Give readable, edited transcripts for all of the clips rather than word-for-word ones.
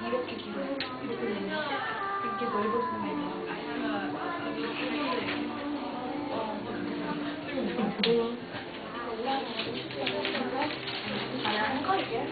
이렇게 길어요. 이렇게 되는데 이렇게 넓어지는 잘하는 거 이게?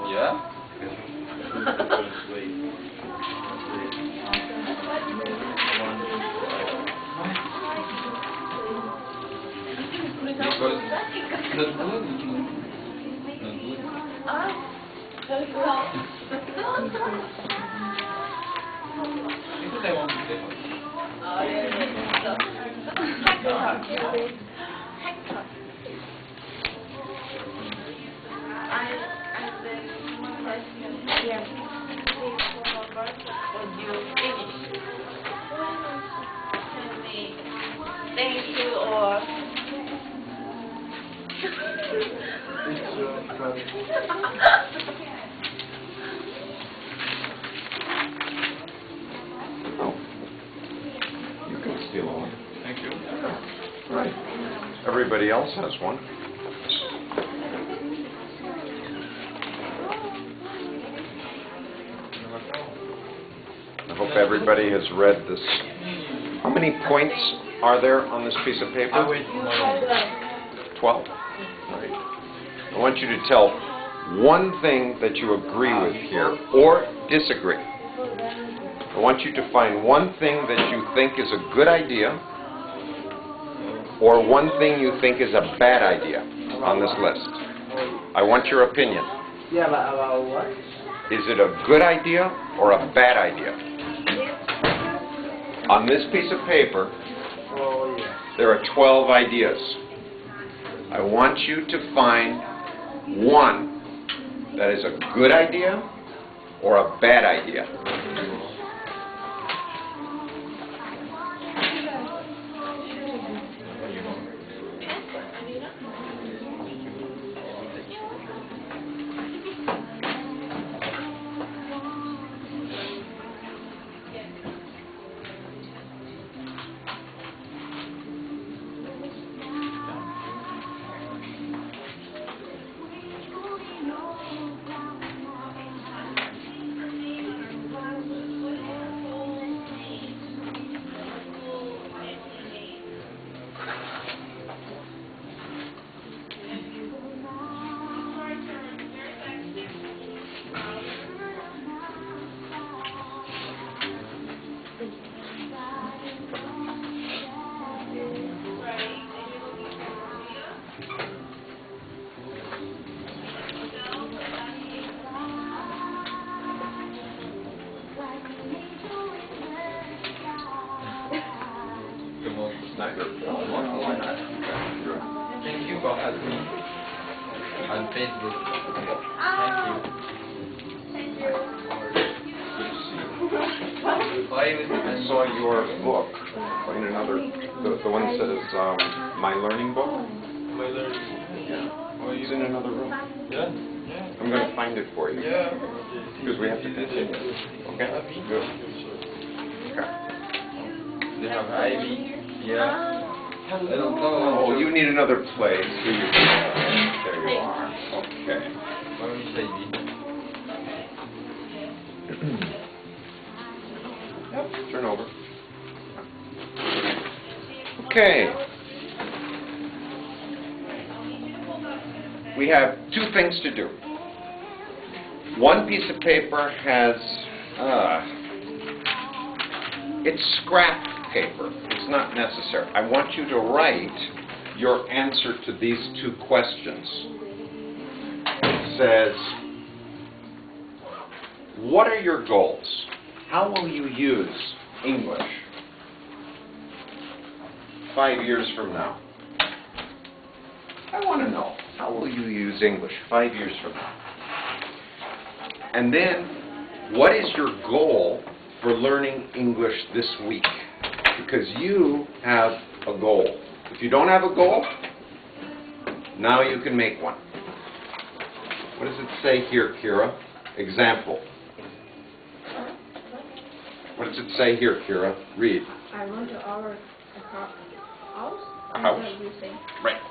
Yeah? Because not good, not good. Because I want to say Thank you or You can steal one. thank you. Right. Everybody else has one. I hope everybody has read this. How many points are there on this piece of paper? 12. Right. I want you to tell one thing that you agree with here or disagree. I want you to find one thing that you think is a good idea or one thing you think is a bad idea on this list. I want your opinion. Yeah, but about what? Is it a good idea or a bad idea? On this piece of paper, Oh, yeah. there are 12 ideas. I want you to find one that is a good idea or a bad idea. Not your fault. Why not? Thank you for asking me on Facebook. Thank you. I saw your book in another, the one that says My Learning Book. My learning. Yeah. Oh, it's in another room. Yeah? I'm going to find it for you. Yeah. Because we have to continue. Okay? Good. Okay. They have Ivy. Yeah. I don't know. Oh, you need another place. Do you? There you are. Okay. Where is Ivy? Yep, turn over. Okay. We have two things to do. One piece of paper has, it's scrap paper. It's not necessary. I want you to write your answer to these two questions. It says, what are your goals? How will you use English 5 years from now? I want to know, how will you use English 5 years from now? And then, what is your goal for learning English this week? Because you have a goal. If you don't have a goal, now you can make one. What does it say here, Kira? Example. What does it say here, Kira? Read. I want to order a house. A house? What do you think? Right.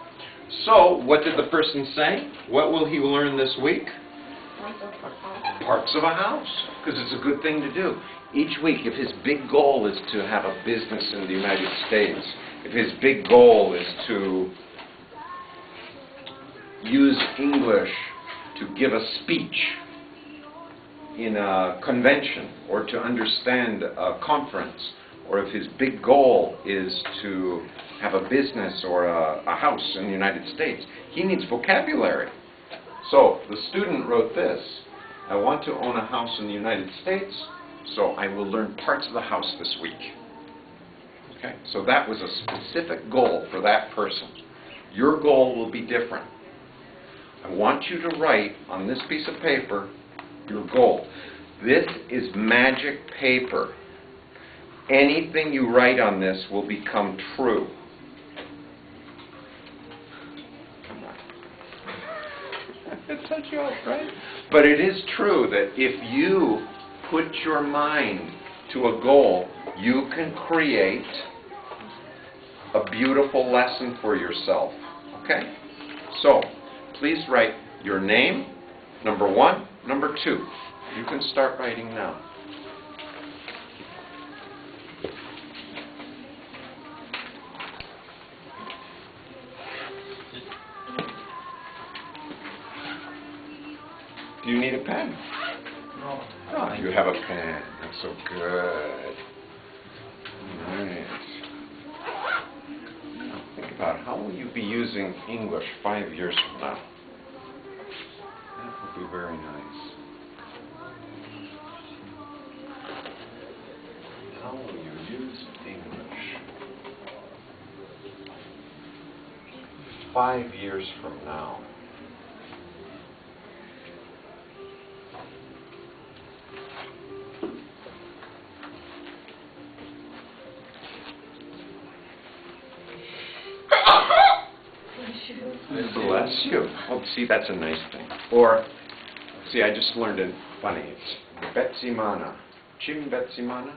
So, what did the person say? What will he learn this week? Parts of a house. Parts of a house, because it's a good thing to do. Each week, if his big goal is to have a business in the United States, if his big goal is to use English to give a speech in a convention or to understand a conference, or if his big goal is to have a business or a house in the United States, he needs vocabulary. So the student wrote this: I want to own a house in the United States, so I will learn parts of the house this week. Okay, so that was a specific goal for that person. Your goal will be different. I want you to write on this piece of paper your goal. This is magic paper. Anything you write on this will become true. Come on. It's a joke, right? But it is true that if you put your mind to a goal, you can create a beautiful lesson for yourself. Okay? So, please write your name, number 1, number 2. You can start writing now. Do you need a pen? No. Oh, you have a pen. That's so good. All right. Now think about, how will you be using English 5 years from now? That would be very nice. How will you use English 5 years from now? Bless you. Oh, see, that's a nice thing. Or, see, I just learned it funny. It's Betsy Mana. Jim Betsy Mana?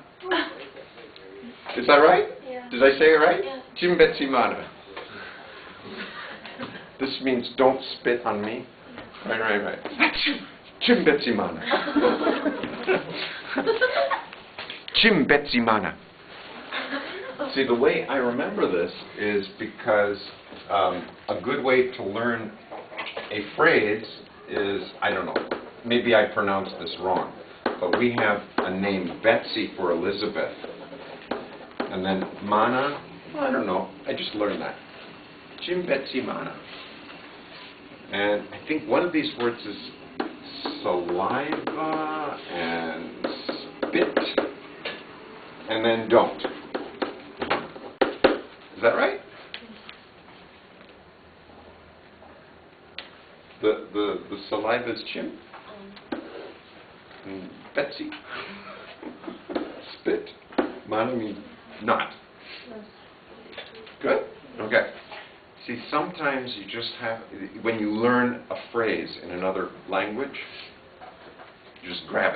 Is that right? Yeah. Did I say it right? Yeah. Jim Betsy Mana. This means don't spit on me. Right. Jim Betsy Mana. Jim Betsy Mana. See, the way I remember this is because a good way to learn a phrase is, I don't know, maybe I pronounced this wrong, but we have a name Betsy for Elizabeth. And then Mana, I don't know, I just learned that. Jim Betsy Mana. And I think one of these words is saliva and spit, and then don't. Is that right? The saliva is Jim? And Betsy? Spit? Mana means not. Good? Okay. See, sometimes you just have, when you learn a phrase in another language, you just grab it.